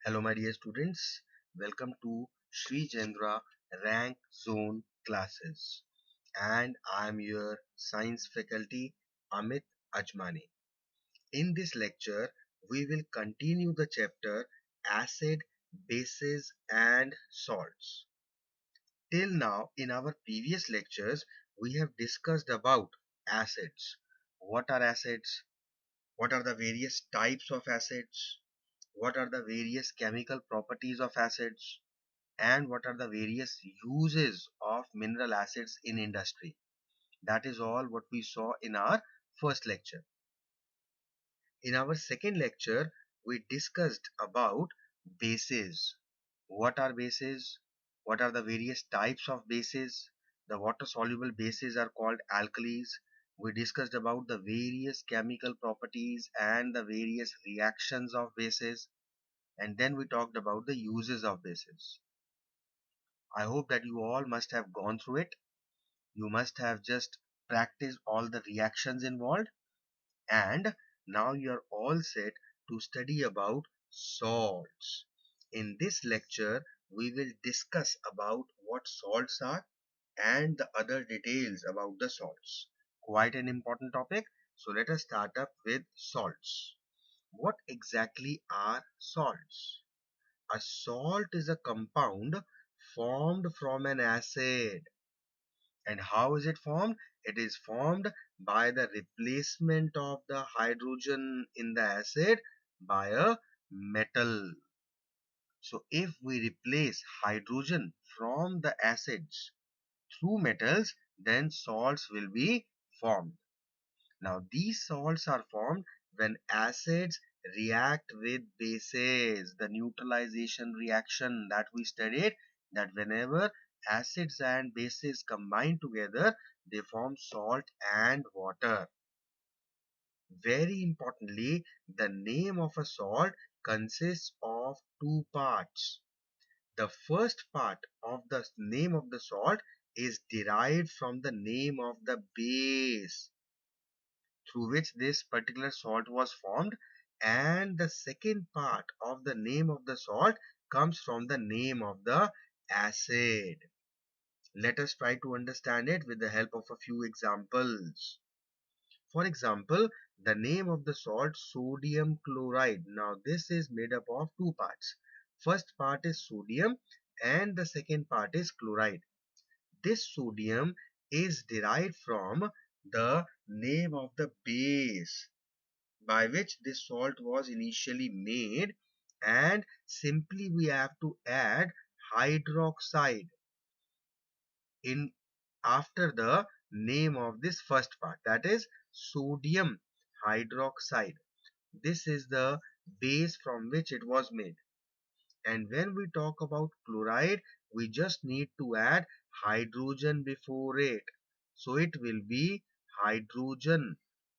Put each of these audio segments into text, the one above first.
Hello, my dear students. Welcome to Sri Jendra Rank Zone classes. And I am your science faculty, Amit Ajmani. In this lecture, we will continue the chapter Acid, Bases, and Salts. Till now, in our previous lectures, we have discussed about acids. What are acids? What are the various types of acids? What are the various chemical properties of acids? And what are the various uses of mineral acids in industry. That is all what we saw in our first lecture. In our second lecture, we discussed about bases. What are bases? What are the various types of bases? The water soluble bases are called alkalis. We discussed about the various chemical properties and the various reactions of bases. And then we talked about the uses of bases. I hope that you all must have gone through it. You must have just practiced all the reactions involved, and now you are all set to study about salts. In this lecture, we will discuss about what salts are and the other details about the salts. Quite an important topic. So let us start up with salts. What exactly are salts? A salt is a compound formed from an acid. And how is it formed? It is formed by the replacement of the hydrogen in the acid by a metal. So if we replace hydrogen from the acids through metals, then salts will be formed. Now these salts are formed when acids react with bases. The neutralization reaction that we studied, that whenever acids and bases combine together, they form salt and water. Very importantly, the name of a salt consists of two parts. The first part of the name of the salt is derived from the name of the base through which this particular salt was formed, and the second part of the name of the salt comes from the name of the acid. Let us try to understand it with the help of a few examples. For example, the name of the salt sodium chloride. Now this is made up of two parts. First part is sodium and the second part is chloride. This sodium is derived from the name of the base by which this salt was initially made, and simply we have to add hydroxide in after the name of this first part, that is sodium hydroxide. This is the base from which it was made. And when we talk about chloride, we just need to add hydrogen before it. So it will be hydrogen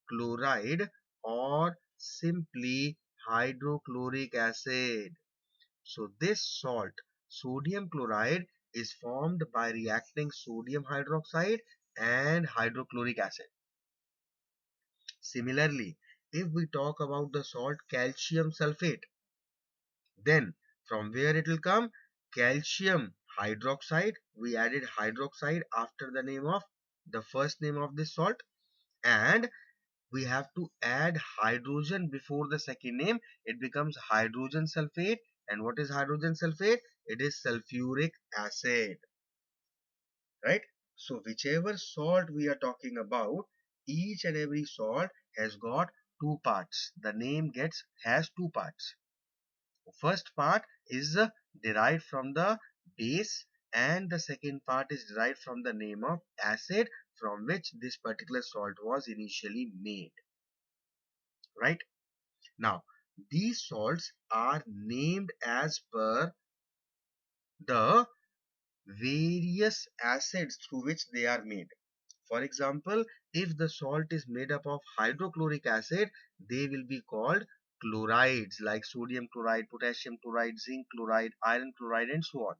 chloride or simply hydrochloric acid. So this salt, sodium chloride, is formed by reacting sodium hydroxide and hydrochloric acid. Similarly, if we talk about the salt calcium sulfate, then from where it will come? Calcium hydroxide. We added hydroxide after the name of the first name of this salt, and we have to add hydrogen before the second name. It becomes hydrogen sulfate. And what is hydrogen sulfate? It is sulfuric acid, right? So whichever salt we are talking about, each and every salt has got two parts. The name gets has two parts. First part is derived from the base, and the second part is derived from the name of acid from which this particular salt was initially made, right? Now these salts are named as per the various acids through which they are made. For example, if the salt is made up of hydrochloric acid, they will be called chlorides like sodium chloride, potassium chloride, zinc chloride, iron chloride, and so on.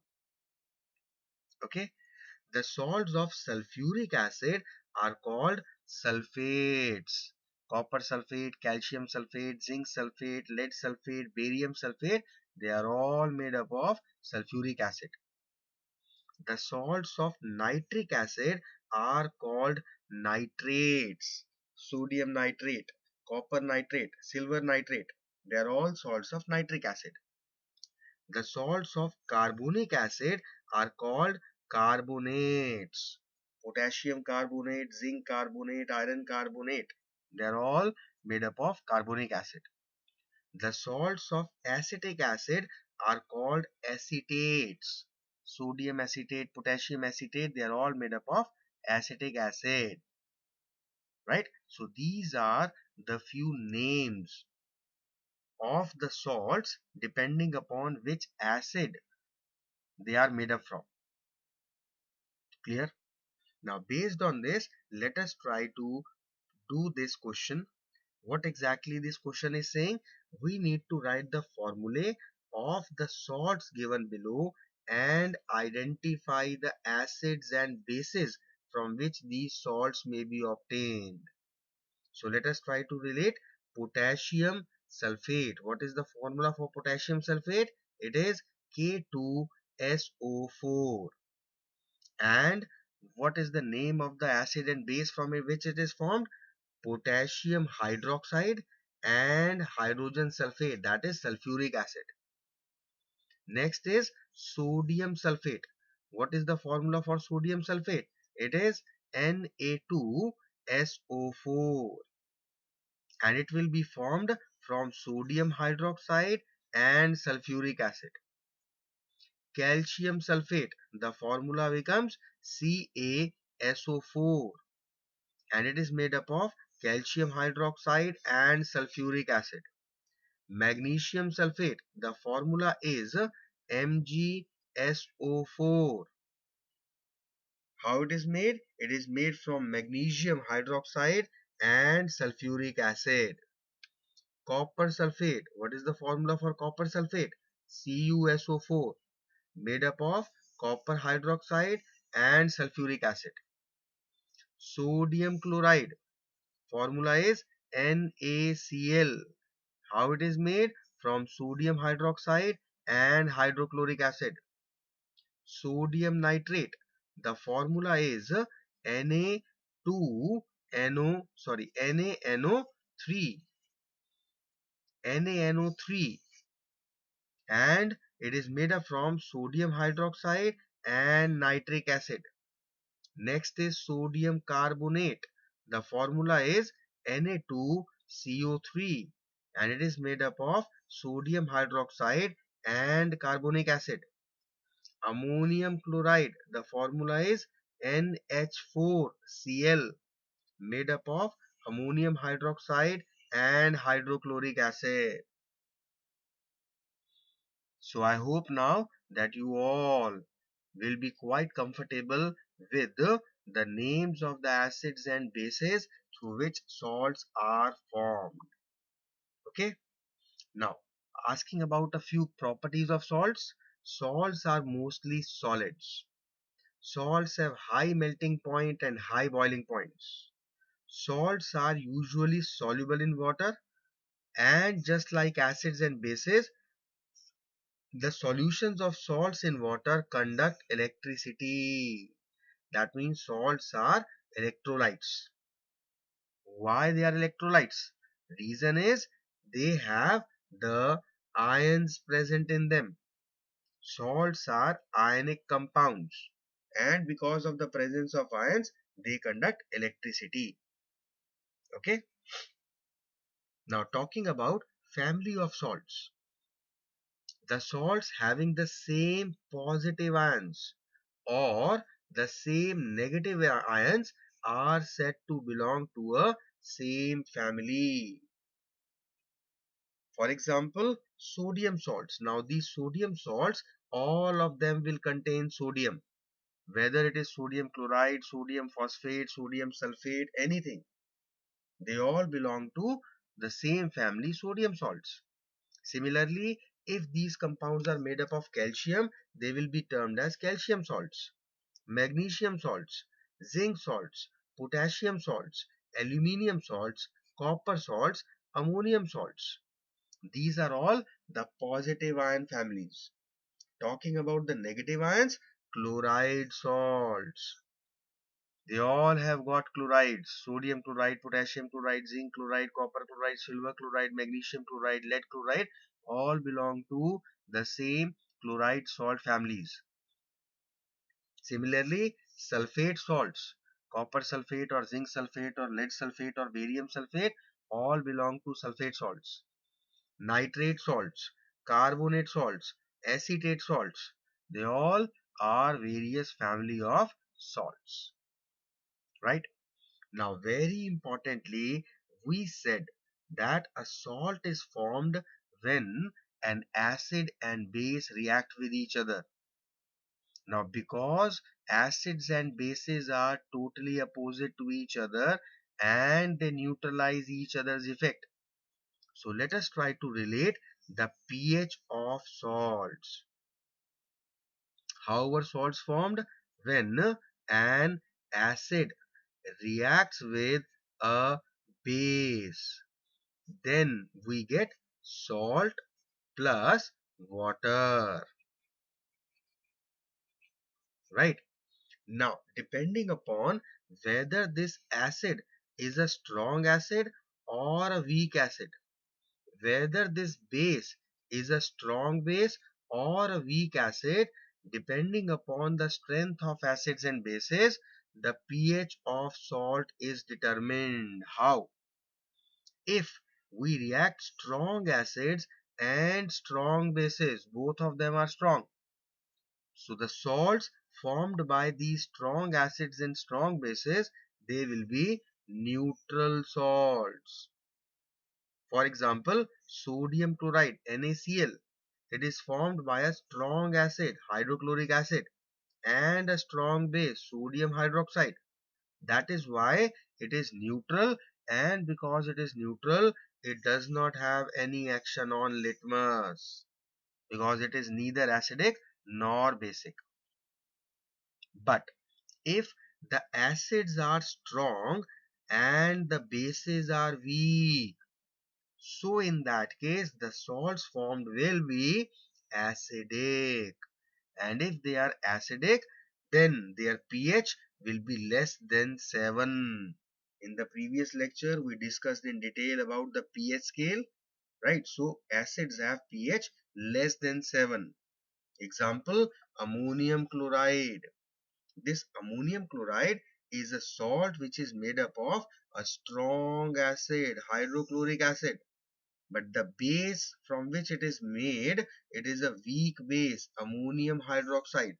Okay. The salts of sulfuric acid are called sulfates. copper sulfate, calcium sulfate, zinc sulfate, lead sulfate, barium sulfate, they are all made up of sulfuric acid. The salts of nitric acid are called nitrates. Sodium nitrate, copper nitrate, silver nitrate, they are all salts of nitric acid. The salts of carbonic acid are called carbonates. Potassium carbonate, zinc carbonate, iron carbonate, they are all made up of carbonic acid. The salts of acetic acid are called acetates. Sodium acetate, potassium acetate, they are all made up of acetic acid, right? So these are the few names of the salts depending upon which acid they are made up from. Clear? Now, based on this, let us try to do this question. What exactly this question is saying? We need to write the formulae of the salts given below and identify the acids and bases from which these salts may be obtained. So let us try to relate potassium sulfate. What is the formula for potassium sulfate? It is K2SO4. And what is the name of the acid and base from which it is formed? Potassium hydroxide and hydrogen sulfate, that is sulfuric acid. Next is sodium sulfate. What is the formula for sodium sulfate? It is Na2SO4 and it will be formed from sodium hydroxide and sulfuric acid. Calcium sulfate, the formula becomes CaSO4 and it is made up of calcium hydroxide and sulfuric acid. Magnesium sulfate, the formula is MgSO4. How it is made? It is made from magnesium hydroxide and sulfuric acid. Copper sulfate, what is the formula for copper sulfate? CuSO4, made up of copper hydroxide and sulfuric acid. Sodium chloride, formula is NaCl. How it is made? From sodium hydroxide and hydrochloric acid. Sodium nitrate, the formula is NaNO3 NaNO3 and it is made up from sodium hydroxide and nitric acid. Next is sodium carbonate. The formula is Na2CO3 and it is made up of sodium hydroxide and carbonic acid. Ammonium chloride, the formula is NH4Cl, made up of ammonium hydroxide and hydrochloric acid. So I hope now that you all will be quite comfortable with the names of the acids and bases through which salts are formed. Okay. Now, asking about a few properties of salts. Salts are mostly solids. Salts have high melting point and high boiling points. Salts are usually soluble in water, and just like acids and bases, the solutions of salts in water conduct electricity. That means salts are electrolytes. Why they are electrolytes? Reason is they have the ions present in them. Salts are ionic compounds, and because of the presence of ions, they conduct electricity. Okay. Now talking about family of salts. The salts having the same positive ions or the same negative ions are said to belong to a same family. For example, sodium salts. Now these sodium salts, all of them will contain sodium. Whether it is sodium chloride, sodium phosphate, sodium sulfate, anything. They all belong to the same family, sodium salts. Similarly, if these compounds are made up of calcium, they will be termed as calcium salts. Magnesium salts, zinc salts, potassium salts, aluminium salts, copper salts, ammonium salts. These are all the positive ion families. Talking about the negative ions, chloride salts. They all have got chlorides: sodium chloride, potassium chloride, zinc chloride, copper chloride, silver chloride, magnesium chloride, lead chloride, all belong to the same chloride salt families. Similarly, sulfate salts, copper sulfate or zinc sulfate or lead sulfate or barium sulfate, all belong to sulfate salts. Nitrate salts, carbonate salts, acetate salts, they all are various family of salts, right? Now, very importantly, we said that a salt is formed when an acid and base react with each other. Now, because acids and bases are totally opposite to each other and they neutralize each other's effect. So, let us try to relate the pH of salts. How were salts formed? When an acid reacts with a base, then we get salt plus water, right? Now, depending upon whether this acid is a strong acid or a weak acid, whether this base is a strong base or a weak acid, depending upon the strength of acids and bases, the pH of salt is determined. How? If we react strong acids and strong bases, both of them are strong. So the salts formed by these strong acids and strong bases, they will be neutral salts. For example, sodium chloride NaCl. It is formed by a strong acid, hydrochloric acid, and a strong base, sodium hydroxide. That is why it is neutral, and because it is neutral, it does not have any action on litmus because it is neither acidic nor basic. But if the acids are strong and the bases are weak, so in that case the salts formed will be acidic, and if they are acidic, then their pH will be less than 7. In the previous lecture we discussed in detail about the pH scale, right? So acids have pH less than 7. Example, ammonium chloride. This ammonium chloride is a salt which is made up of a strong acid, hydrochloric acid, but the base from which it is made, it is a weak base, ammonium hydroxide.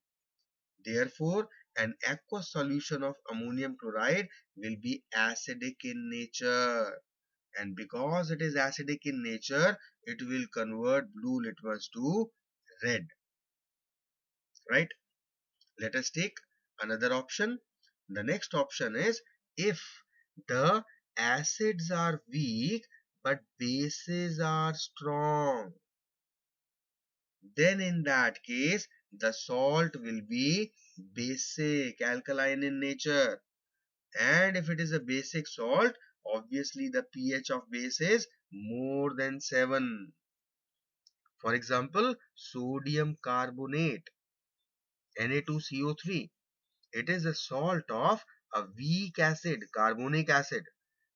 Therefore, an aqueous solution of ammonium chloride will be acidic in nature, and because it is acidic in nature, it will convert blue litmus to red, right? Let us take another option. The next option is, if the acids are weak but bases are strong, then in that case the salt will be basic, alkaline in nature. And if it is a basic salt, obviously the pH of base is more than 7. For example, sodium carbonate, Na2CO3. It is a salt of a weak acid, carbonic acid,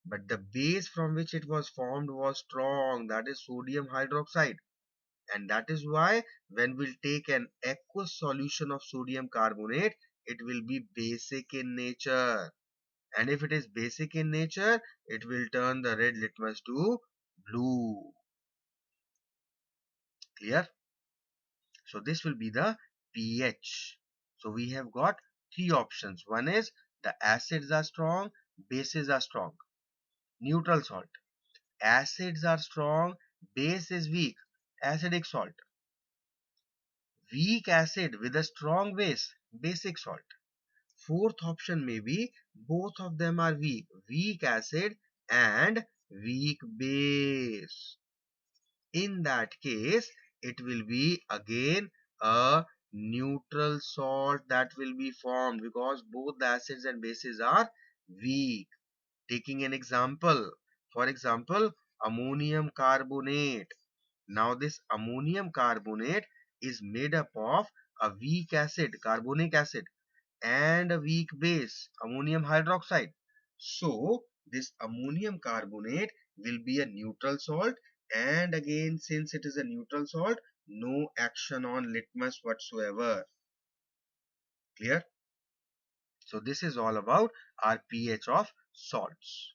but the base from which it was formed was strong, that is sodium hydroxide. And that is why when we'll take an aqueous solution of sodium carbonate, it will be basic in nature. And if it is basic in nature, it will turn the red litmus to blue. Clear? So this will be the pH. So we have got three options. One is the acids are strong, bases are strong. Neutral salt. Acids are strong, base is weak. Acidic salt. Weak acid with a strong base. Basic salt. Fourth option may be both of them are weak. Weak acid and weak base. In that case, it will be again a neutral salt that will be formed because both the acids and bases are weak. Taking an example, For example, ammonium carbonate. Now this ammonium carbonate is made up of a weak acid, carbonic acid, and a weak base, ammonium hydroxide. So this ammonium carbonate will be a neutral salt, and again, since it is a neutral salt, no action on litmus whatsoever. Clear? So this is all about our pH of salts.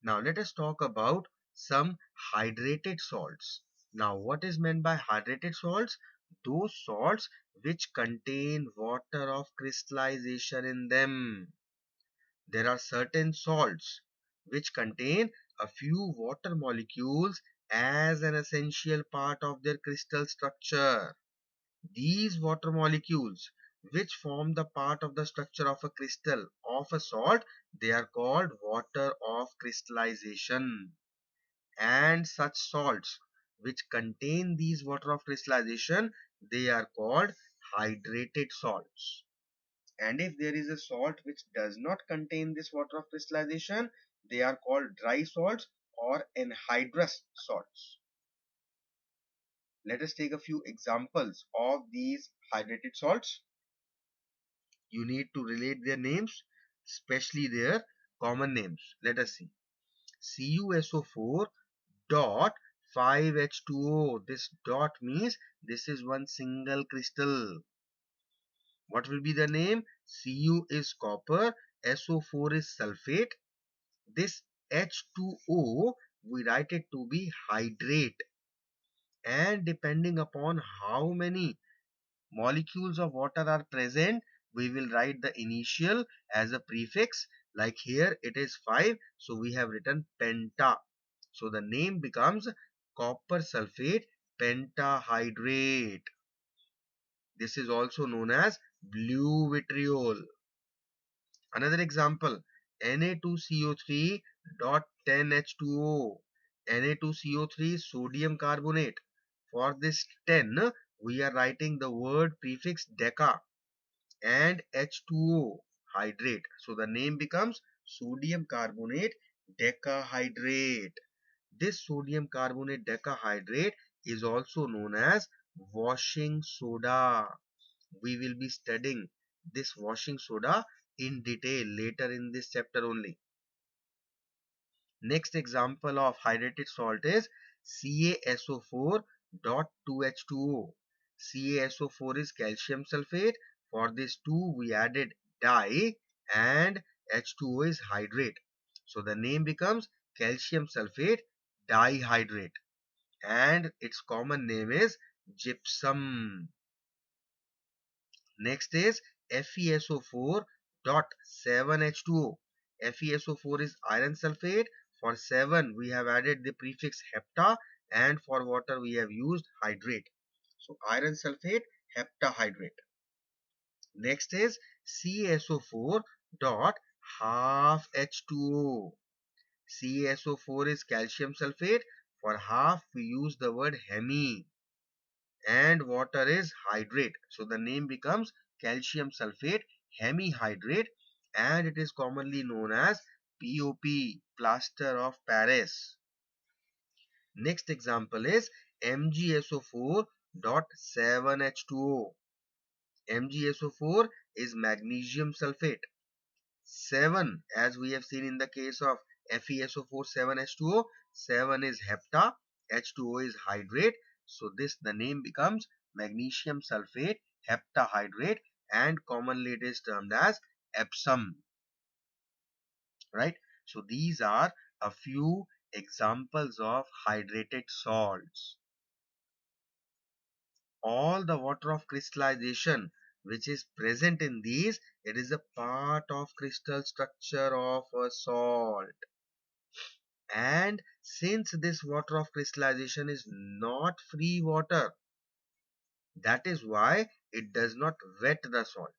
Now let us talk about some hydrated salts. Now what is meant by hydrated salts? Those salts which contain water of crystallization in them. There are certain salts which contain a few water molecules as an essential part of their crystal structure. These water molecules, which form the part of the structure of a crystal of a salt, they are called water of crystallization. And such salts which contain these water of crystallization, they are called hydrated salts. And if there is a salt which does not contain this water of crystallization, they are called dry salts or anhydrous salts. Let us take a few examples of these hydrated salts. You need to relate their names, especially their common names. Let us see. CuSO4 dot 5H2O. This dot means this is one single crystal. What will be the name? Cu is copper, SO4 is sulfate. This H2O, we write it to be hydrate. And depending upon how many molecules of water are present, we will write the initial as a prefix. Like here it is 5, so we have written penta. So the name becomes copper sulfate pentahydrate. This is also known as blue vitriol. Another example, Na2CO3 dot 10H2O. Na2CO3 sodium carbonate. For this 10, we are writing the word prefix deca and H2O hydrate. So the name becomes sodium carbonate decahydrate. This sodium carbonate decahydrate is also known as washing soda. We will be studying this washing soda in detail later in this chapter only. Next example of hydrated salt is CaSO4 dot 2H2O. CaSO4 is calcium sulfate. For this 2 we added di and H2O is hydrate. So the name becomes calcium sulfate dihydrate and its common name is gypsum. Next is FeSO4 dot 7H2O. FeSO4 is iron sulfate. For 7 we have added the prefix hepta and for water we have used hydrate. So iron sulfate heptahydrate. Next is CaSO4 dot half H2O. CaSO4 is calcium sulfate. For half we use the word hemi and water is hydrate. So the name becomes calcium sulfate hemihydrate and it is commonly known as POP, plaster of Paris. Next example is MgSO4 dot 7H2O. MgSO4 is magnesium sulfate. 7, as we have seen in the case of FeSO4 7H2O, 7 is hepta, H2O is hydrate. So this the name becomes magnesium sulfate heptahydrate and commonly it is termed as Epsom. Right? So these are a few examples of hydrated salts. All the water of crystallization which is present in these, it is a part of crystal structure of a salt. And since this water of crystallization is not free water, that is why it does not wet the salt.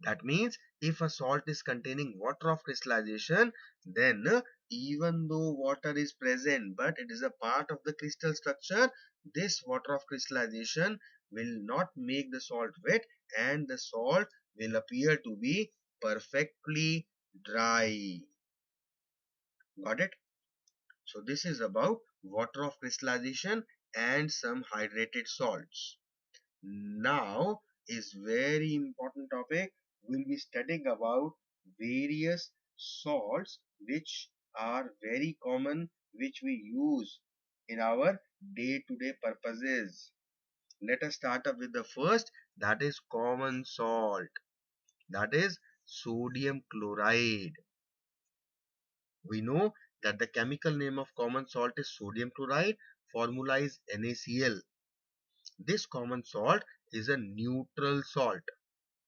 That means if a salt is containing water of crystallization, then even though water is present but it is a part of the crystal structure, this water of crystallization will not make the salt wet and the salt will appear to be perfectly dry. Got it? So this is about water of crystallization and some hydrated salts. Now is very important topic. We'll be studying about various salts which are very common, which we use in our day-to-day purposes. Let us start up with the first, that is common salt, that is sodium chloride. We know that the chemical name of common salt is sodium chloride. Formula is NaCl. This common salt is a neutral salt.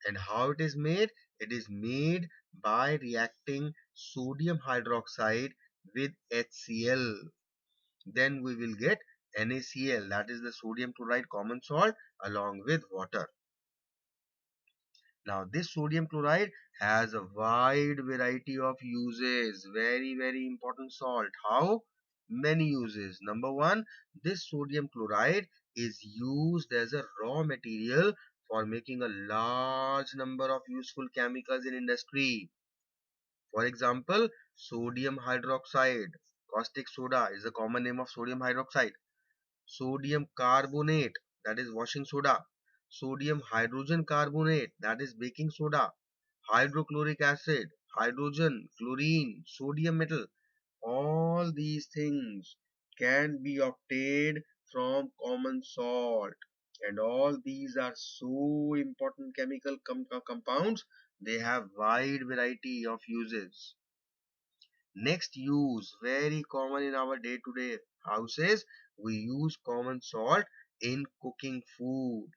And how it is made? It is made by reacting sodium hydroxide with HCl. Then we will get NaCl, that is the sodium chloride common salt, along with water. Now this sodium chloride has a wide variety of uses. Very, very important salt. How? Many uses. Number one, this sodium chloride is used as a raw material for making a large number of useful chemicals in industry. For example, sodium hydroxide, caustic soda is the common name of sodium hydroxide. Sodium carbonate, that is washing soda. Sodium hydrogen carbonate, that is baking soda. Hydrochloric acid, hydrogen, chlorine, sodium metal, all these things can be obtained from common salt. And all these are so important chemical compounds. They have wide variety of uses. Next use, very common in our day-to-day houses, we use common salt in cooking food.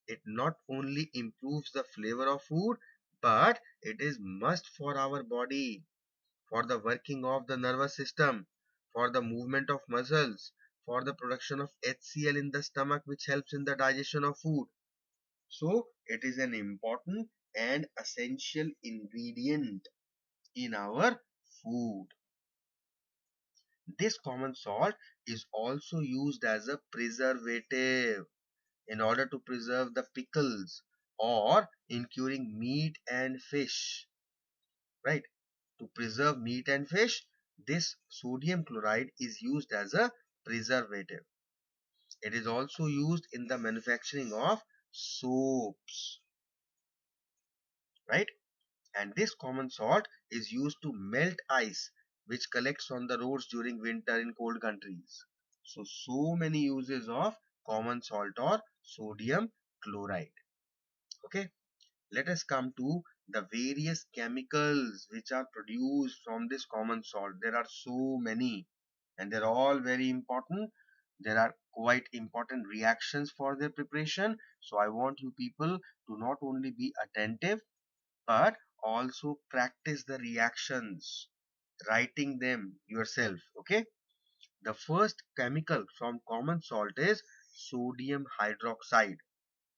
It not only improves the flavor of food, but it is must for our body, for the working of the nervous system, for the movement of muscles, for the production of HCl in the stomach, which helps in the digestion of food. So it is an important and essential ingredient in our food. This common salt is also used as a preservative in order to preserve the pickles or in curing meat and fish, right? To preserve meat and fish, this sodium chloride is used as a preservative. It is also used in the manufacturing of soaps, right? And this common salt is used to melt ice which collects on the roads during winter in cold countries. So many uses of common salt or sodium chloride. Okay, let us come to the various chemicals which are produced from this common salt. There are so many and they're all very important. There are quite important reactions for their preparation. So I want you people to not only be attentive but also practice the reactions, writing them yourself. Okay, the first chemical from common salt is sodium hydroxide.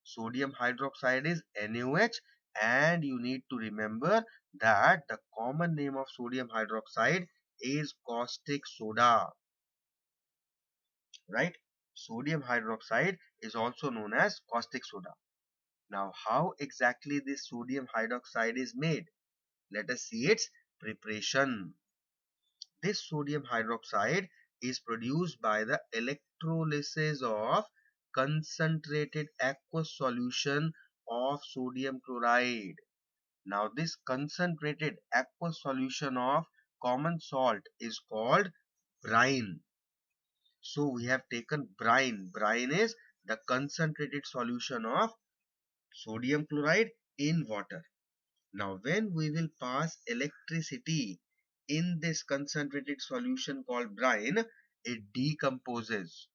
Sodium hydroxide is NaOH, and you need to remember that the common name of sodium hydroxide is caustic soda, right? Sodium hydroxide is also known as caustic soda. Now how exactly this sodium hydroxide is made? Let us see its preparation. This sodium hydroxide is produced by the electrolysis of concentrated aqueous solution of sodium chloride. Now this concentrated aqueous solution of common salt is called brine. So we have taken brine. Brine is the concentrated solution of sodium chloride in water. Now when we will pass electricity in this concentrated solution called brine, it decomposes,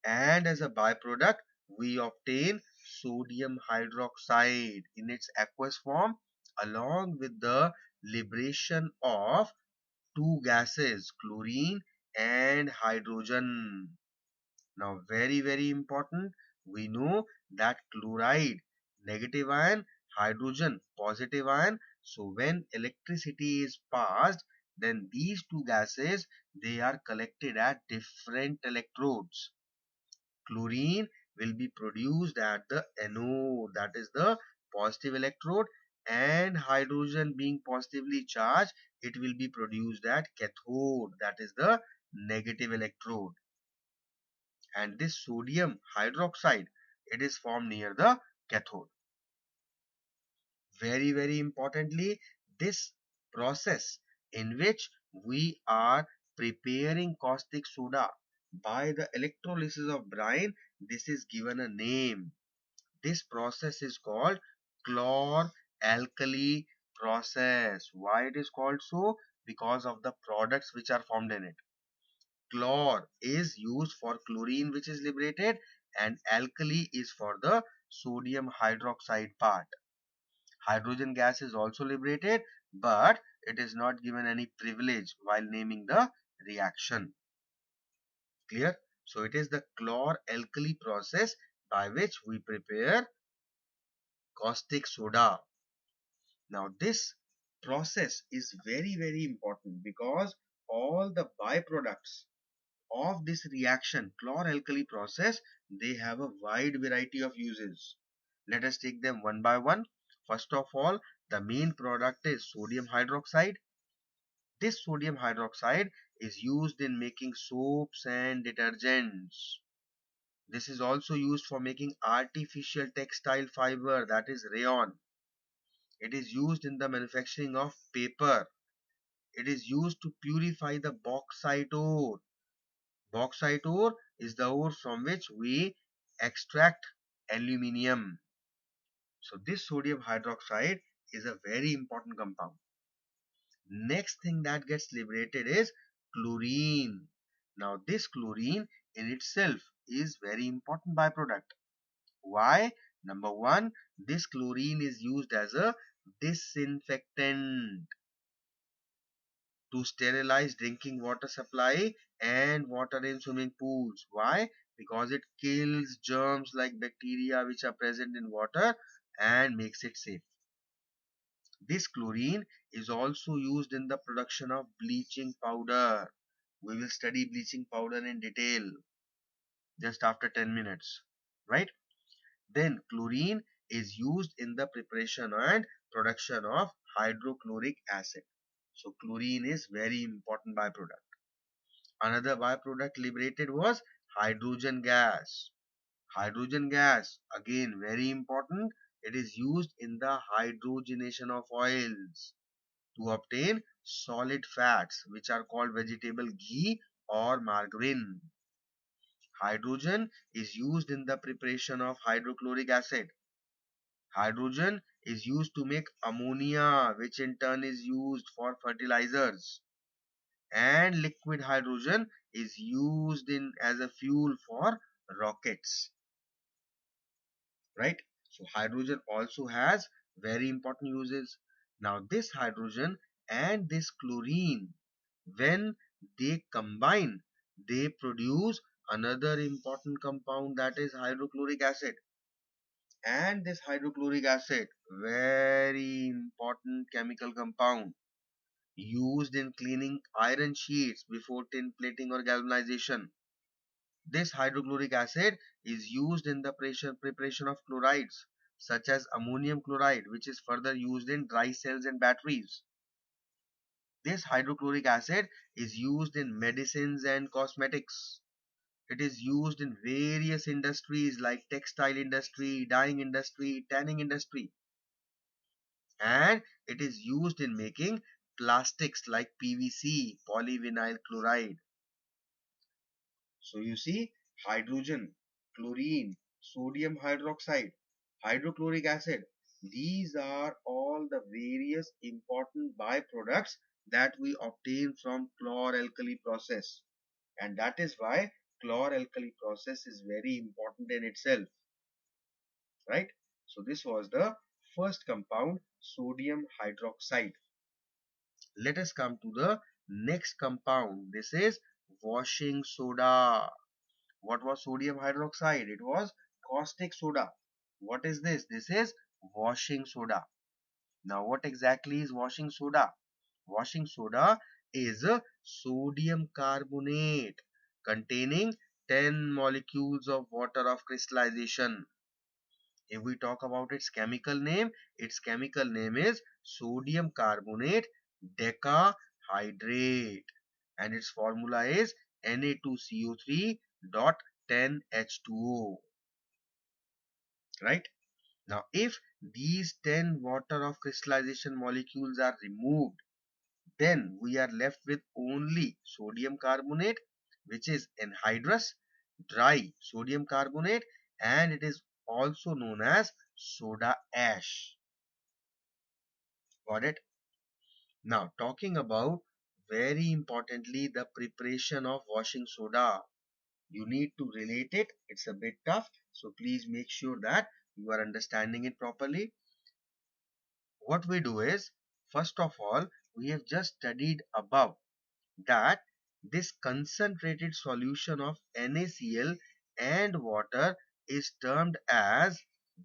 and as a byproduct we obtain sodium hydroxide in its aqueous form, along with the liberation of two gases, chlorine and hydrogen. Now very important, we know that chloride negative ion, hydrogen positive ion. So when electricity is passed, then these two gases, they are collected at different electrodes. Chlorine will be produced at the anode, that is the positive electrode, and hydrogen being positively charged, it will be produced at cathode, that is the negative electrode. And this sodium hydroxide, it is formed near the cathode. Very importantly, this process in which we are preparing caustic soda by the electrolysis of brine, this is given a name. This process is called chlor-alkali process. Why it is called so? Because of the products which are formed in it. Chlor is used for chlorine which is liberated, and alkali is for the sodium hydroxide part. Hydrogen gas is also liberated, but it is not given any privilege while naming the reaction. Clear? So it is the chlor-alkali process by which we prepare caustic soda. Now this process is very important because all the byproducts of this reaction, chlor-alkali process, they have a wide variety of uses. Let us take them one by one. First of all, the main product is sodium hydroxide. This sodium hydroxide is used in making soaps and detergents. This is also used for making artificial textile fiber, that is rayon. It is used in the manufacturing of paper. It is used to purify the bauxite ore. Bauxite ore is the ore from which we extract aluminium. So this sodium hydroxide is a very important compound. Next thing that gets liberated is chlorine. Now this chlorine in itself is very important byproduct. Why? Number one, this chlorine is used as a disinfectant to sterilize drinking water supply and water in swimming pools. Why? Because it kills germs like bacteria which are present in water and makes it safe. This chlorine is also used in the production of bleaching powder. We will study bleaching powder in detail just after 10 minutes, right? Then chlorine is used in the preparation and production of hydrochloric acid. So chlorine is very important byproduct. Another byproduct liberated was hydrogen gas. Hydrogen gas, again very important. It is used in the hydrogenation of oils to obtain solid fats which are called vegetable ghee or margarine. Hydrogen is used in the preparation of hydrochloric acid. Hydrogen is used to make ammonia, which in turn is used for fertilizers. And liquid hydrogen is used in as a fuel for rockets, right? So hydrogen also has very important uses. Now this hydrogen and this chlorine, when they combine, they produce another important compound, that is hydrochloric acid. And this hydrochloric acid, very important chemical compound, used in cleaning iron sheets before tin plating or galvanization. This hydrochloric acid is used in the preparation of chlorides such as ammonium chloride, which is further used in dry cells and batteries. This hydrochloric acid is used in medicines and cosmetics. It is used in various industries like textile industry, dyeing industry, tanning industry. And it is used in making plastics like PVC, polyvinyl chloride. So you see, hydrogen, chlorine, sodium hydroxide, hydrochloric acid, these are all the various important byproducts that we obtain from chlor-alkali process. And that is why chlor-alkali process is very important in itself, right? So this was the first compound, sodium hydroxide. Let us come to the next compound. This is washing soda. What was sodium hydroxide? It was caustic soda. What is this? This is washing soda. Now, what exactly is washing soda? Washing soda is a sodium carbonate containing 10 molecules of water of crystallization. If we talk about its chemical name is sodium carbonate decahydrate, and its formula is Na2CO3 dot 10H2O. Right? Now, if these 10 water of crystallization molecules are removed, then we are left with only sodium carbonate, which is anhydrous, dry sodium carbonate, and it is also known as soda ash. Got it? Now, talking about very importantly the preparation of washing soda. You need to relate it. It's a bit tough, so please make sure that you are understanding it properly. What we do is, first of all, we have just studied above that this concentrated solution of NaCl and water is termed as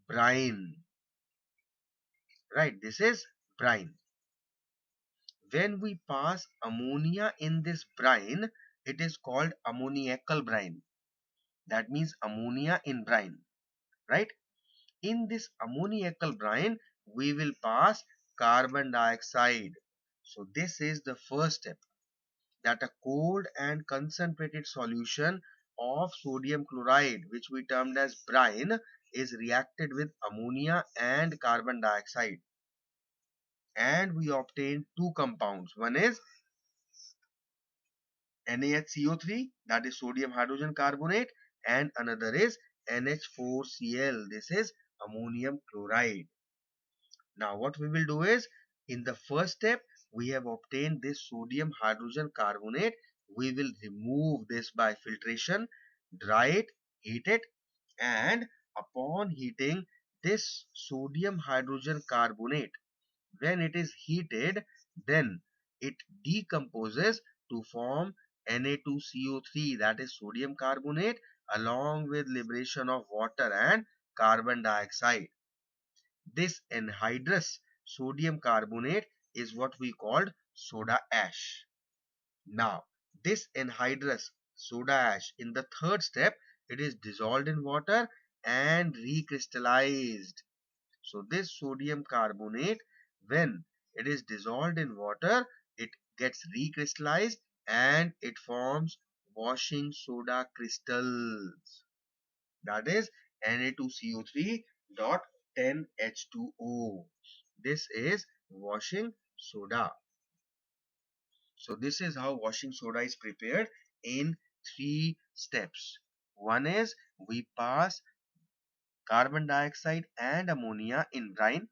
brine. Right, this is brine. When we pass ammonia in this brine, it is called ammoniacal brine. That means ammonia in brine, right? In this ammoniacal brine, we will pass carbon dioxide. So this is the first step, that a cold and concentrated solution of sodium chloride, which we termed as brine, is reacted with ammonia and carbon dioxide, and we obtain two compounds. One is NaHCO3, that is sodium hydrogen carbonate, and another is NH4Cl, this is ammonium chloride. Now what we will do is, in the first step, we have obtained this sodium hydrogen carbonate. We will remove this by filtration, dry it, heat it, and upon heating this sodium hydrogen carbonate, when it is heated, then it decomposes to form Na2CO3, that is sodium carbonate, along with liberation of water and carbon dioxide. This anhydrous sodium carbonate is what we called soda ash. Now, this anhydrous soda ash, in the third step, it is dissolved in water and recrystallized. So this sodium carbonate, when it is dissolved in water, it gets recrystallized and it forms washing soda crystals. That is Na2CO3 dot 10H2O. This is washing soda. So this is how washing soda is prepared in three steps. One is, we pass carbon dioxide and ammonia in brine.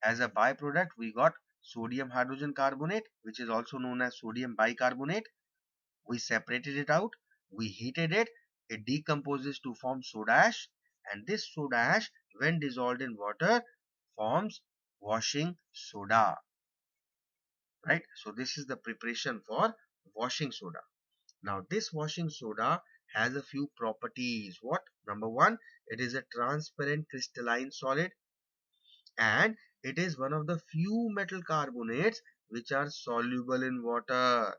As a byproduct, we got sodium hydrogen carbonate, which is also known as sodium bicarbonate. We separated it out, we heated it, it decomposes to form soda ash, and this soda ash, when dissolved in water, forms washing soda. Right? So this is the preparation for washing soda. Now this washing soda has a few properties. What? Number one, it is a transparent crystalline solid, and it is one of the few metal carbonates which are soluble in water.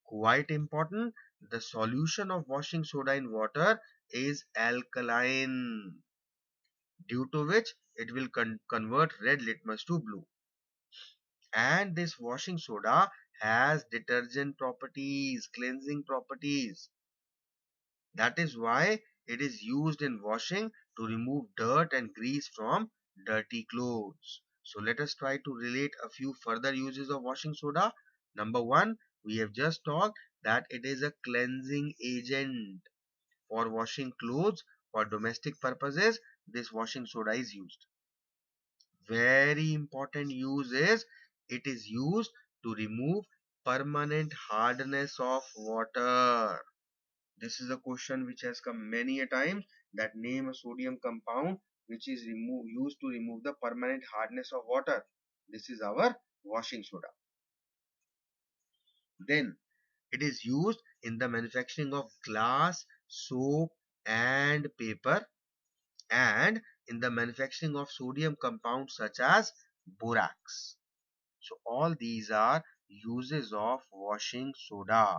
Quite important, the solution of washing soda in water is alkaline, due to which it will convert red litmus to blue. And this washing soda has detergent properties, cleansing properties. That is why it is used in washing to remove dirt and grease from dirty clothes. So let us try to relate a few further uses of washing soda. Number one, we have just talked that it is a cleansing agent. For washing clothes for domestic purposes, this washing soda is used. Very important use is, it is used to remove permanent hardness of water. This is a question which has come many a times, that name a sodium compound which is used to remove the permanent hardness of water. This is our washing soda. Then it is used in the manufacturing of glass, soap and paper, and in the manufacturing of sodium compounds such as borax. So all these are uses of washing soda.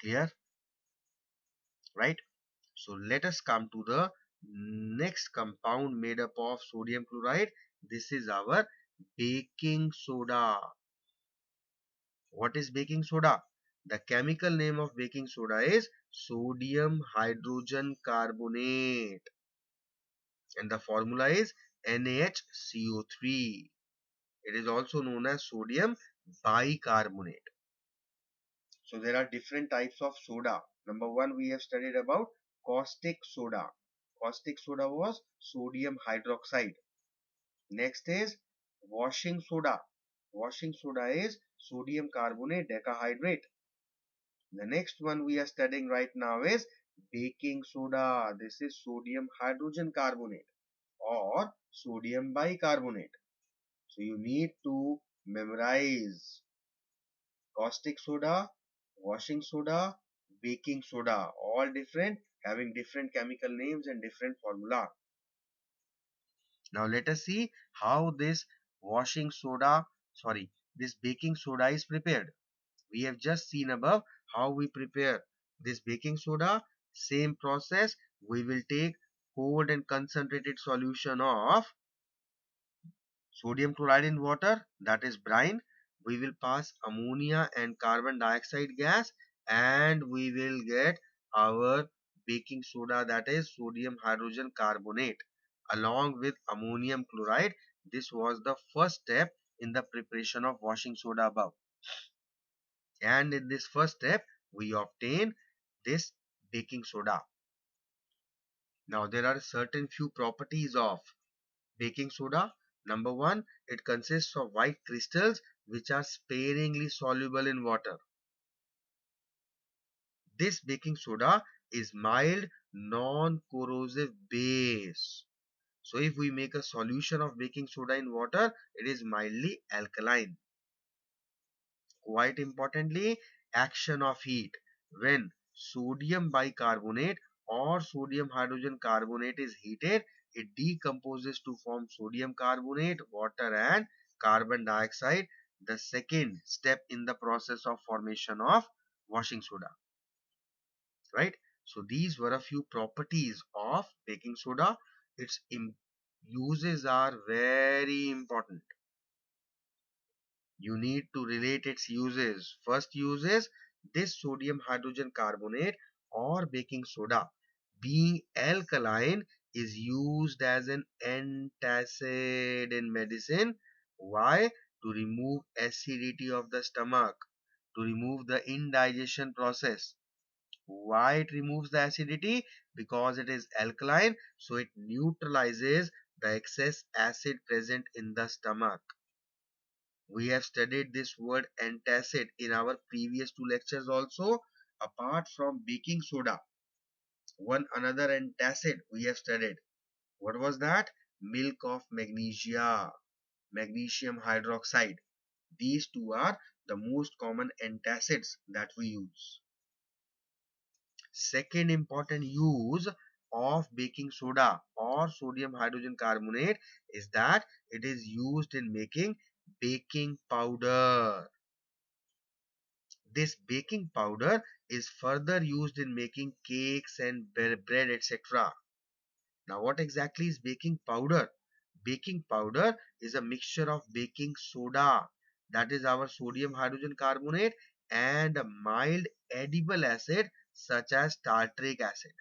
Clear? Right? So let us come to the next compound made up of sodium chloride. This is our baking soda. What is baking soda? The chemical name of baking soda is sodium hydrogen carbonate, and the formula is NaHCO3. It is also known as sodium bicarbonate. So there are different types of soda. Number one, we have studied about caustic soda. Caustic soda was sodium hydroxide. Next is washing soda. Washing soda is sodium carbonate decahydrate. The next one we are studying right now is baking soda. This is sodium hydrogen carbonate or sodium bicarbonate. So you need to memorize caustic soda, washing soda, baking soda, all different, having different chemical names and different formula. Now let us see how this washing soda, this baking soda is prepared. We have just seen above how we prepare this baking soda. Same process, we will take cold and concentrated solution of sodium chloride in water, that is brine. We will pass ammonia and carbon dioxide gas, and we will get our baking soda, that is sodium hydrogen carbonate, along with ammonium chloride. This was the first step in the preparation of washing soda above. And in this first step, we obtain this baking soda. Now there are certain few properties of baking soda. Number one, it consists of white crystals which are sparingly soluble in water. This baking soda is mild, non-corrosive base. So if we make a solution of baking soda in water, it is mildly alkaline. Quite importantly, action of heat. When sodium bicarbonate or sodium hydrogen carbonate is heated, it decomposes to form sodium carbonate, water and carbon dioxide, the second step in the process of formation of washing soda. Right? So these were a few properties of baking soda. Its uses are very important. You need to relate its uses. First use is this sodium hydrogen carbonate or baking soda, being alkaline, is used as an antacid in medicine. Why? To remove acidity of the stomach, to remove the indigestion process. Why it removes the acidity? Because it is alkaline, so it neutralizes the excess acid present in the stomach. We have studied this word antacid in our previous two lectures also. Apart from baking soda, one another antacid we have studied. What was that? Milk of magnesia, magnesium hydroxide. These two are the most common antacids that we use. Second important use of baking soda or sodium hydrogen carbonate is that it is used in making baking powder. This baking powder is further used in making cakes and bread, etc. Now, what exactly is baking powder? Baking powder is a mixture of baking soda, that is our sodium hydrogen carbonate, and a mild edible acid such as tartaric acid.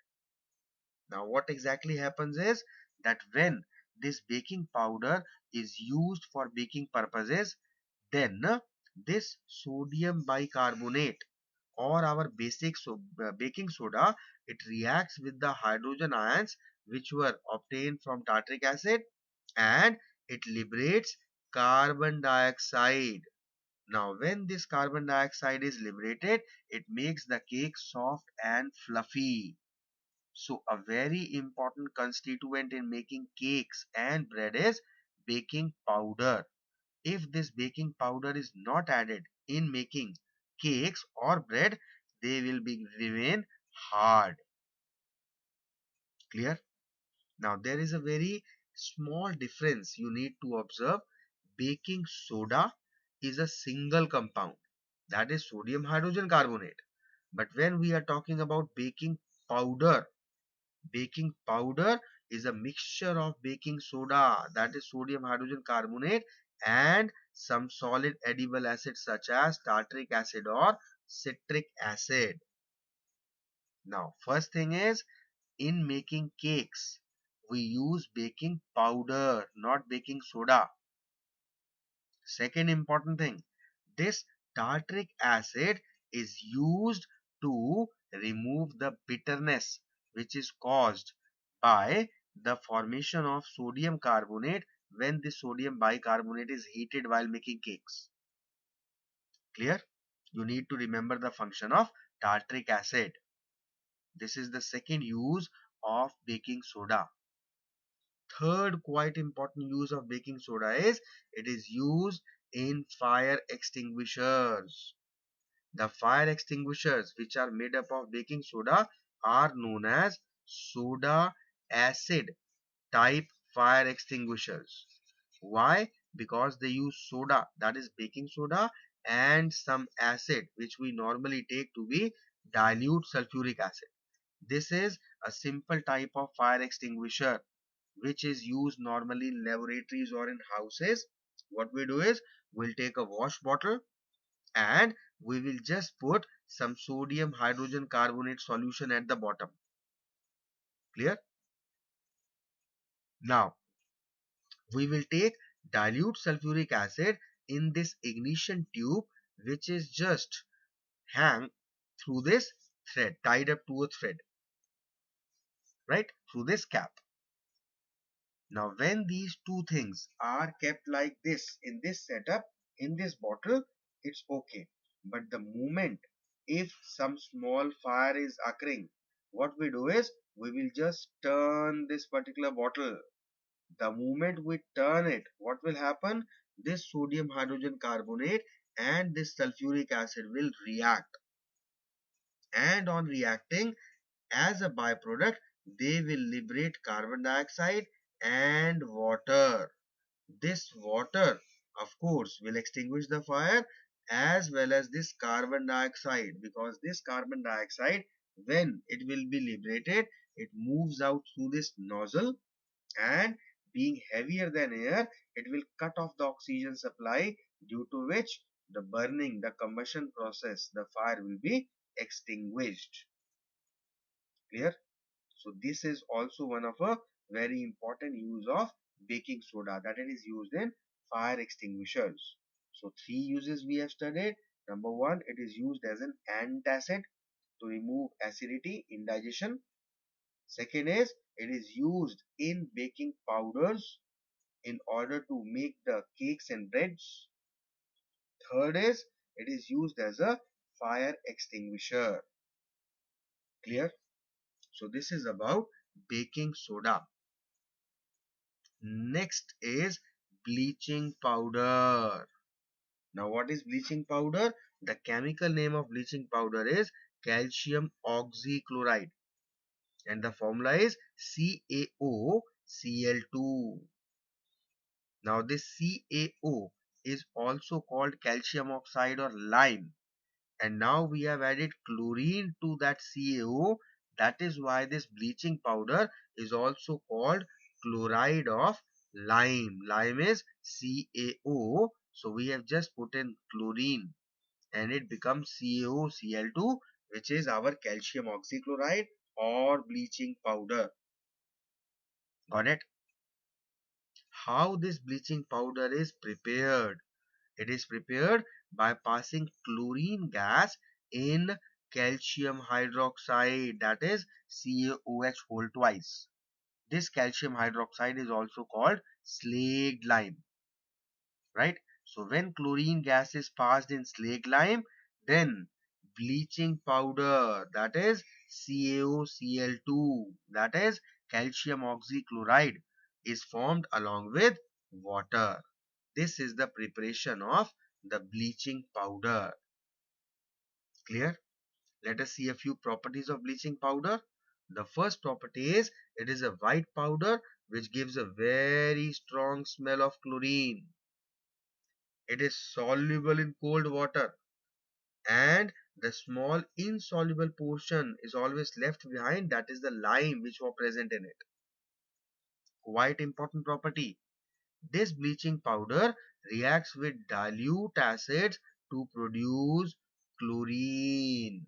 Now, what exactly happens is that when this baking powder is used for baking purposes, then this sodium bicarbonate or our baking soda, it reacts with the hydrogen ions which were obtained from tartaric acid, and it liberates carbon dioxide. Now when this carbon dioxide is liberated, it makes the cake soft and fluffy. So a very important constituent in making cakes and bread is baking powder. If this baking powder is not added in making cakes or bread, they will remain hard. Clear? Now there is a very small difference you need to observe. Baking soda is a single compound, that is sodium hydrogen carbonate. But when we are talking about baking powder, Baking powder is a mixture of baking soda, that is sodium hydrogen carbonate, and some solid edible acids such as tartaric acid or citric acid. Now, first thing is, in making cakes, we use baking powder, not baking soda. Second important thing, this tartaric acid is used to remove the bitterness which is caused by the formation of sodium carbonate when the sodium bicarbonate is heated while making cakes. Clear? You need to remember the function of tartaric acid. This is the second use of baking soda. Third quite important use of baking soda is it is used in fire extinguishers. The fire extinguishers which are made up of baking soda are known as soda acid type fire extinguishers. Why? Because they use soda, that is baking soda, and some acid which we normally take to be dilute sulfuric acid. This is a simple type of fire extinguisher which is used normally in laboratories or in houses. What we do is we'll take a wash bottle and we will just put some sodium hydrogen carbonate solution at the bottom. Clear? Now we will take dilute sulfuric acid in this ignition tube which is just hang through this thread, tied up to a thread, right, through this cap. Now when these two things are kept like this in this setup, in this bottle, it's okay. But the moment if some small fire is occurring, what we do is we will just turn this particular bottle. The moment we turn it, what will happen? This sodium hydrogen carbonate and this sulfuric acid will react, and on reacting, as a byproduct, they will liberate carbon dioxide and water. This water, of course, will extinguish the fire as well as this carbon dioxide, because this carbon dioxide, when it will be liberated, it moves out through this nozzle, and being heavier than air, it will cut off the oxygen supply, due to which the burning, the combustion process, the fire will be extinguished. Clear? So this is also one of a very important use of baking soda, that it is used in fire extinguishers. So three uses we have studied. Number one, it is used as an antacid to remove acidity, indigestion. Second is it is used in baking powders in order to make the cakes and breads. Third is it is used as a fire extinguisher. Clear? So this is about baking soda. Next is bleaching powder. Now what is bleaching powder? The chemical name of bleaching powder is calcium oxychloride, and the formula is CaOCl2. Now this CaO is also called calcium oxide or lime, and now we have added chlorine to that CaO. That is why this bleaching powder is also called chloride of lime. Lime is CaO, so we have just put in chlorine and it becomes CaOCl2, which is our calcium oxychloride or bleaching powder. Got it? How this bleaching powder is prepared? It is prepared by passing chlorine gas in calcium hydroxide, that is CaOH whole twice. This calcium hydroxide is also called slaked lime, right? So when chlorine gas is passed in slaked lime, then bleaching powder, that is CaOCl2, that is calcium oxychloride, is formed along with water. This is the preparation of the bleaching powder. Clear? Let us see a few properties of bleaching powder. The first property is it is a white powder which gives a very strong smell of chlorine. It is soluble in cold water and the small insoluble portion is always left behind, that is the lime which was present in it. Quite important property. This bleaching powder reacts with dilute acids to produce chlorine.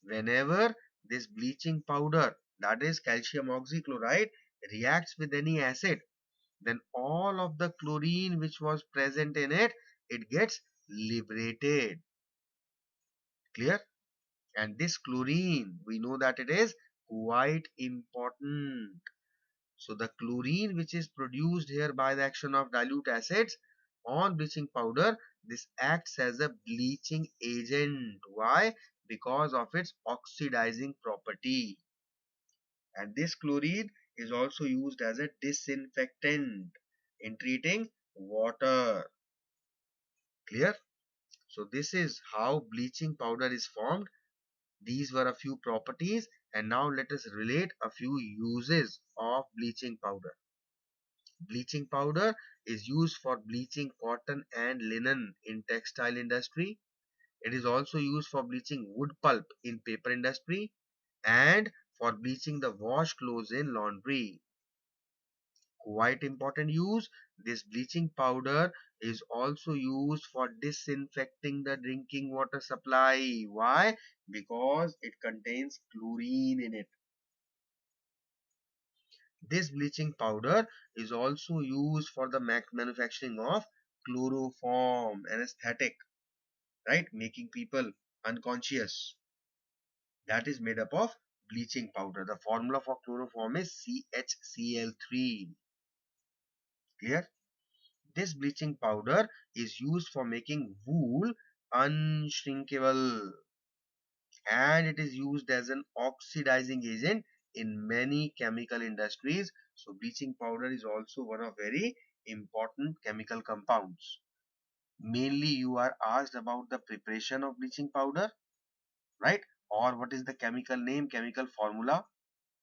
Whenever this bleaching powder, that is calcium oxychloride, reacts with any acid, then all of the chlorine which was present in it, it gets liberated. Clear? And this chlorine, we know that it is quite important. So the chlorine which is produced here by the action of dilute acids on bleaching powder, this acts as a bleaching agent. Why? Because of its oxidizing property. And this chlorine is also used as a disinfectant in treating water. Clear? So this is how bleaching powder is formed. These were a few properties, and now let us relate a few uses of bleaching powder. Bleaching powder is used for bleaching cotton and linen in textile industry. It is also used for bleaching wood pulp in paper industry and for bleaching the wash clothes in laundry. Quite important use. This bleaching powder is also used for disinfecting the drinking water supply. Why? Because it contains chlorine in it. This bleaching powder is also used for the manufacturing of chloroform, anesthetic, right? Making people unconscious. That is made up of bleaching powder. The formula for chloroform is CHCl3. Clear? This bleaching powder is used for making wool unshrinkable, and it is used as an oxidizing agent in many chemical industries. So bleaching powder is also one of very important chemical compounds. Mainly you are asked about the preparation of bleaching powder, right? Or what is the chemical name, chemical formula,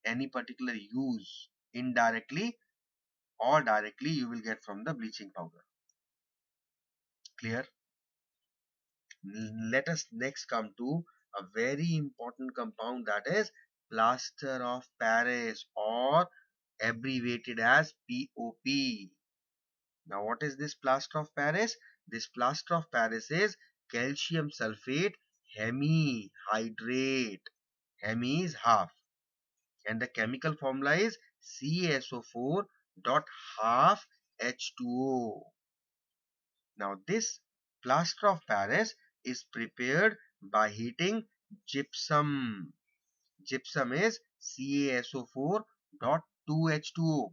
any particular use indirectly or directly you will get from the bleaching powder. Clear? Let us next come to a very important compound, that is plaster of Paris, or abbreviated as POP. Now what is this plaster of Paris? This plaster of Paris is calcium sulfate hemihydrate. Hemi is half, and the chemical formula is CaSO4 dot half H2O. Now this plaster of Paris is prepared by heating gypsum. Gypsum is CaSO4 dot 2H2O.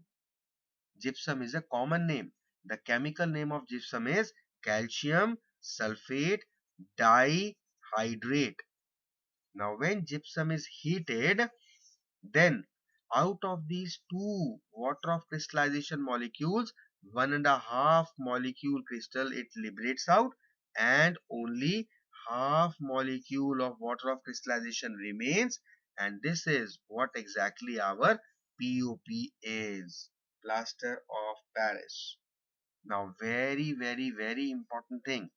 Gypsum is a common name. The chemical name of gypsum is calcium sulfate dihydrate. Now when gypsum is heated, then out of these two water of crystallization molecules, 1.5 molecule crystal it liberates out, and only half molecule of water of crystallization remains, and this is what exactly our POP is, plaster of Paris. Now very important thing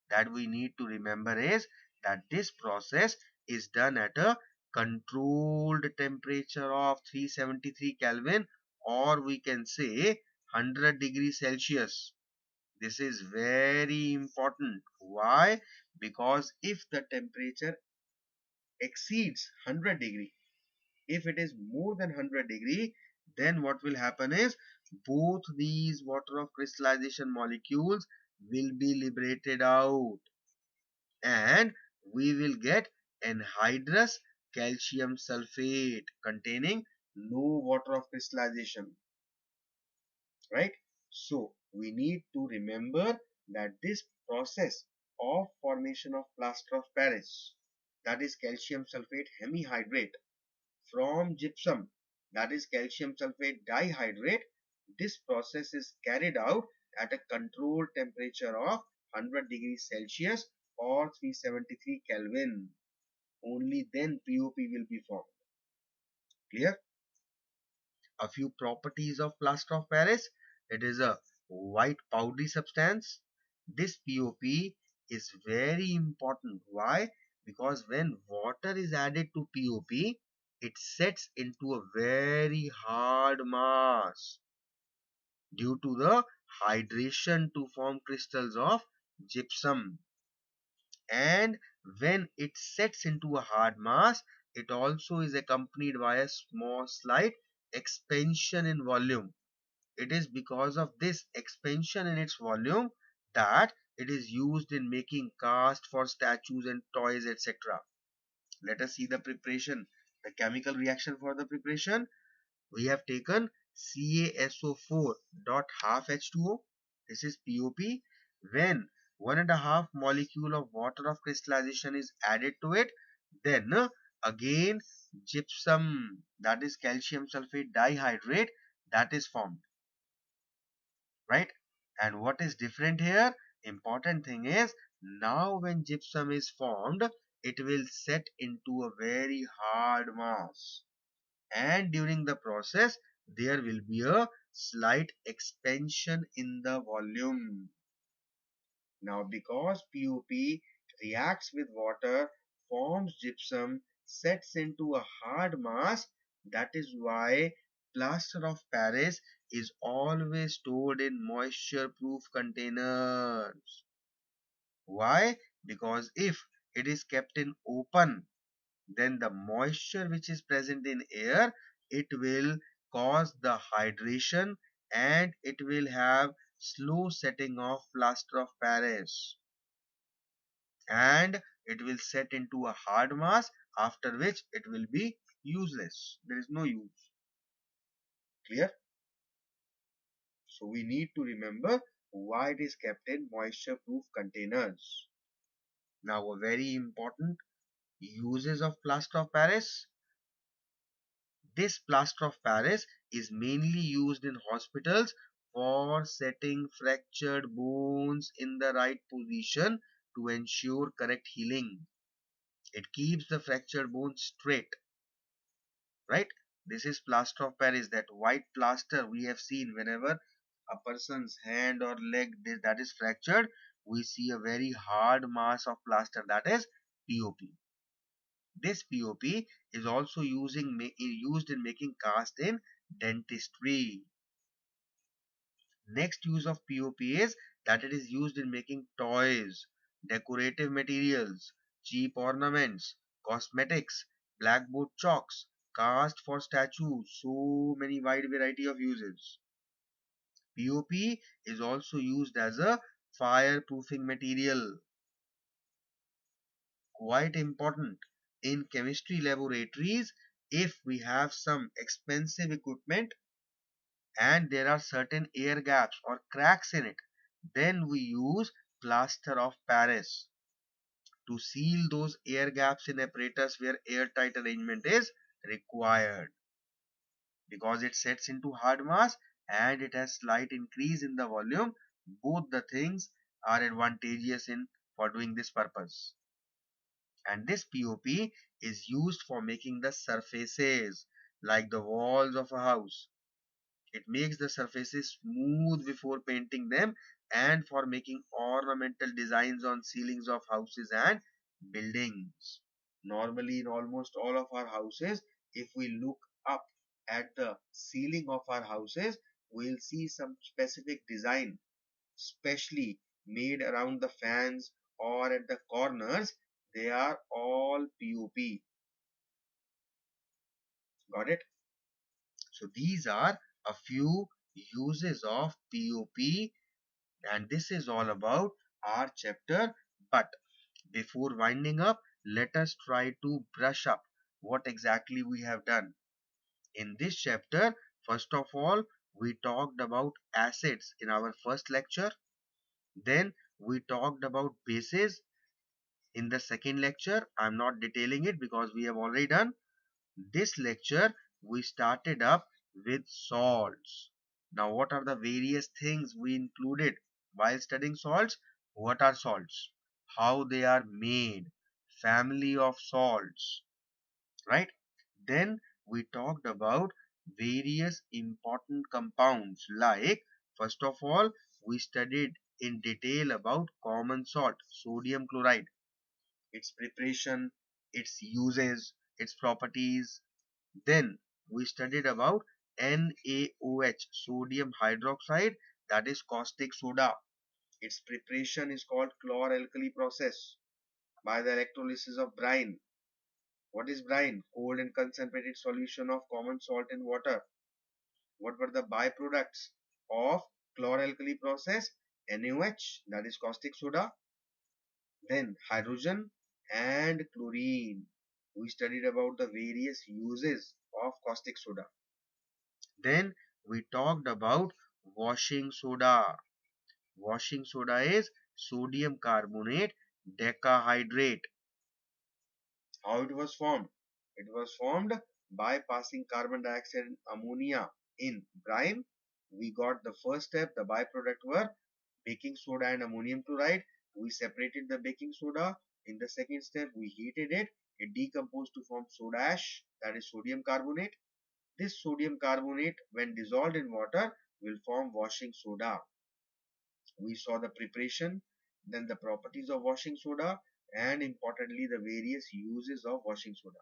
that we need to remember is that this process is done at a controlled temperature of 373 Kelvin, or we can say 100 degrees Celsius. This is very important. Why? Because if the temperature exceeds 100 degree, if it is more than 100 degree, then what will happen is both these water of crystallization molecules will be liberated out, and we will get anhydrous calcium sulfate containing no water of crystallization, right? So we need to remember that this process of formation of plaster of Paris, that is calcium sulfate hemihydrate, from gypsum, that is calcium sulfate dihydrate, this process is carried out at a controlled temperature of 100 degrees Celsius or 373 Kelvin. Only then POP will be formed. Clear? A few properties of plaster of Paris. It is a white powdery substance. This POP is very important. Why? because when water is added to POP, it sets into a very hard mass due to the hydration to form crystals of gypsum. And when it sets into a hard mass, it also is accompanied by a small slight expansion in volume. It is because of this expansion in its volume that it is used in making cast for statues and toys, etc. Let us see the preparation, the chemical reaction for the preparation. We have taken CaSO4 dot half H2O. This is POP. When 1.5 molecule of water of crystallization is added to it, then again gypsum, that is calcium sulfate dihydrate, that is formed, right? And what is different here? Important thing is, now when gypsum is formed, it will set into a very hard mass, and during the process there will be a slight expansion in the volume. Now because POP reacts with water, forms gypsum, sets into a hard mass, that is why plaster of Paris is always stored in moisture proof containers. Why? Because if it is kept in open, then the moisture which is present in air, it will cause the hydration, and it will have slow setting of plaster of Paris, and it will set into a hard mass, after which it will be useless. There is no use. Clear? So we need to remember why it is kept in moisture proof containers. Now a very important uses of plaster of Paris. This plaster of Paris is mainly used in hospitals for setting fractured bones in the right position to ensure correct healing. It keeps the fractured bone straight, right? This is plaster of Paris, that white plaster we have seen whenever a person's hand or leg that is fractured, we see a very hard mass of plaster, that is POP. This POP is also used in making cast in dentistry. Next use of POP is that it is used in making toys, decorative materials, cheap ornaments, cosmetics, blackboard chalks, cast for statues, so many wide variety of uses. POP is also used as a fireproofing material. Quite important in chemistry laboratories. If we have some expensive equipment and there are certain air gaps or cracks in it, then we use plaster of Paris to seal those air gaps in apparatus where airtight arrangement is required, because it sets into hard mass and it has slight increase in the volume. Both the things are advantageous in for doing this purpose. And this POP is used for making the surfaces like the walls of a house. It makes the surfaces smooth before painting them, and for making ornamental designs on ceilings of houses and buildings. Normally, in almost all of our houses, if we look up at the ceiling of our houses, we'll see some specific design, specially made around the fans or at the corners. They are all POP. Got it? So these are a few uses of POP, and this is all about our chapter. But before winding up, let us try to brush up what exactly we have done. In this chapter, first of all, we talked about acids in our first lecture. Then we talked about bases in the second lecture. I'm not detailing it because we have already done. This lecture we started up with salts. Now what are the various things we included while studying salts? What are salts? How they are made? Family of salts, right? Then we talked about various important compounds, like first of all we studied in detail about common salt, sodium chloride. its preparation, its uses, its properties. Then we studied about NaOH, sodium hydroxide, that is caustic soda. Its preparation is called chloralkali process by the electrolysis of brine. What is brine? Cold and concentrated solution of common salt and water. What were the byproducts of chloralkali process? NaOH, that is caustic soda. Then hydrogen and chlorine. We studied about the various uses of caustic soda. Then we talked about washing soda. Washing soda is sodium carbonate decahydrate. How it was formed? It was formed by passing carbon dioxide and ammonia in brine. We got the first step, the byproduct were baking soda and ammonium chloride. We separated the baking soda. In the second step, we heated it. It decomposed to form soda ash, that is sodium carbonate. This sodium carbonate, when dissolved in water, will form washing soda. We saw the preparation, then the properties of washing soda, and importantly, the various uses of washing soda.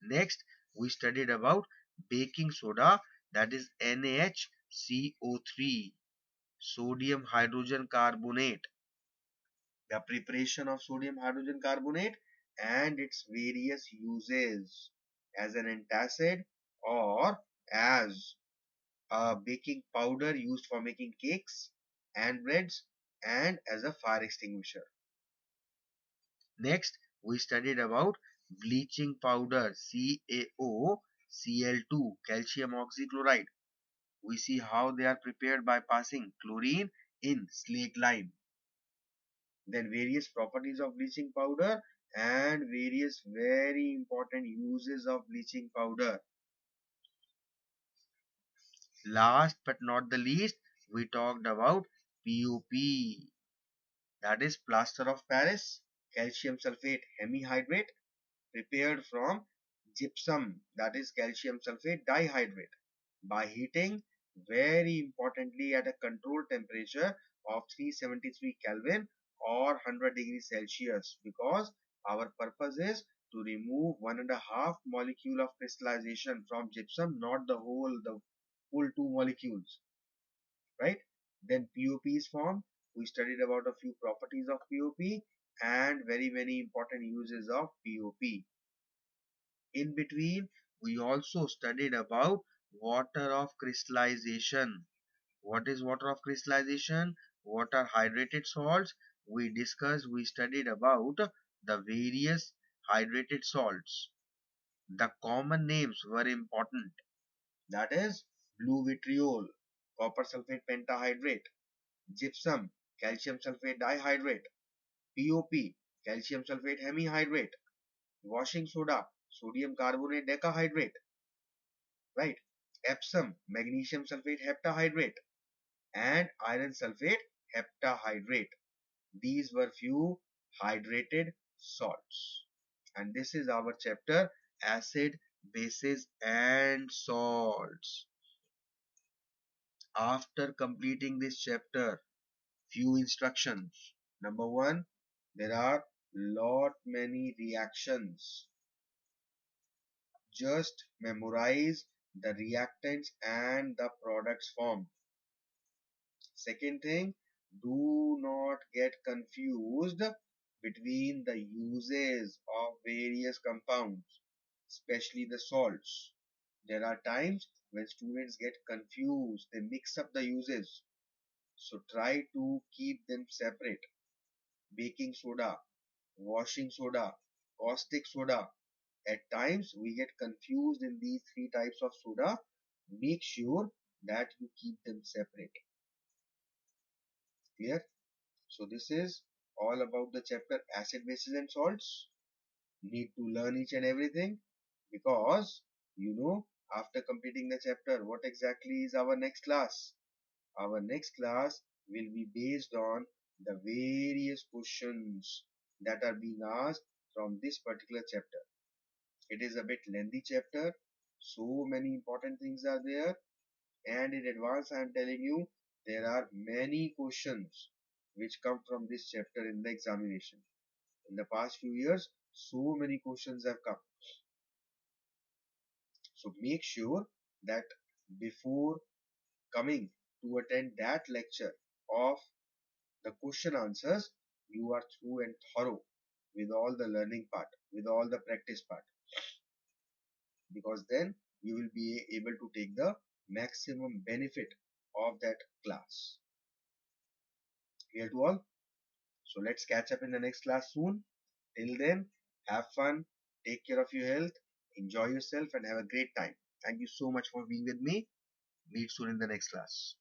Next, we studied about baking soda, that is NaHCO3, sodium hydrogen carbonate. The preparation of sodium hydrogen carbonate and its various uses as an antacid or as a baking powder used for making cakes and breads and as a fire extinguisher. Next, we studied about bleaching powder CaOCl2, calcium oxychloride. We see how they are prepared by passing chlorine in slaked lime. Then various properties of bleaching powder and various very important uses of bleaching powder. Last but not the least, we talked about POP, that is plaster of Paris, calcium sulfate hemihydrate, prepared from gypsum, that is calcium sulfate dihydrate, by heating, very importantly, at a controlled temperature of 373 Kelvin or 100 degrees Celsius, because our purpose is to remove 1.5 molecule of crystallization from gypsum, not the full two molecules, right? Then POP is formed. We studied about a few properties of POP and very many important uses of POP. In between, we also studied about water of crystallization. What is water of crystallization? What are hydrated salts? We studied about the various hydrated salts. The common names were important. That is blue vitriol, copper sulfate pentahydrate, gypsum, calcium sulfate dihydrate, POP, calcium sulfate hemihydrate, washing soda, sodium carbonate decahydrate, right? Epsom, magnesium sulfate heptahydrate, and iron sulfate heptahydrate. These were few hydrated salts. And this is our chapter acid, bases and salts. After completing this chapter, few instructions. Number one, there are lot many reactions. Just memorize the reactants and the products formed. Second thing, do not get confused between the uses of various compounds, especially the salts. There are times when students get confused, they mix up the uses. So try to keep them separate. Baking soda, washing soda, caustic soda. At times we get confused in these three types of soda. Make sure that you keep them separate. Clear? So this is all about the chapter acid, bases and salts. Need to learn each and everything, because after completing the chapter, what exactly is our next class? Our next class will be based on the various questions that are being asked from this particular chapter. It is a bit lengthy chapter. So many important things are there, and in advance I am telling you there are many questions. which come from this chapter in the examination. In the past few years, so many questions have come. So make sure that before coming to attend that lecture of the question answers, you are through and thorough with all the learning part, with all the practice part, because then you will be able to take the maximum benefit of that class. Clear to all? So let's catch up in the next class soon. Till then, have fun, take care of your health, enjoy yourself, and have a great time. Thank you so much for being with me. Meet soon in the next class.